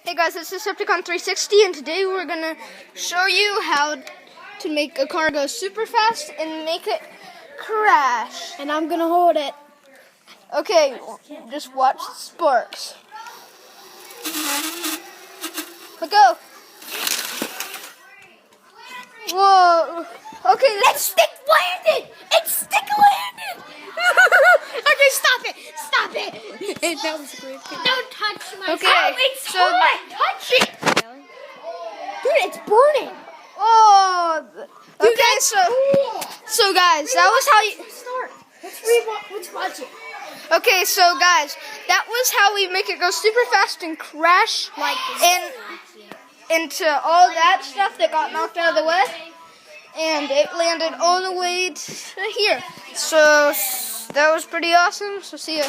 Hey guys, it's Decepticon360, and today we're gonna show you how to make a car go super fast and make it crash. And I'm gonna hold it. Okay, just watch the sparks. Let go. Whoa. Okay, It's stick landed! It's stick landed! Okay, stop it! Stop it! That was a great thing. Don't touch my Okay, Oh, it's so- hot! Touch it! Dude, it's burning! Oh. Dude, Okay, that's so guys, that was how you. Start. Let's watch it. Okay, so guys, that was how we make it go super fast and crash Like into all that stuff that got knocked out of the way, and it landed all the way to here. So that was pretty awesome. So see ya.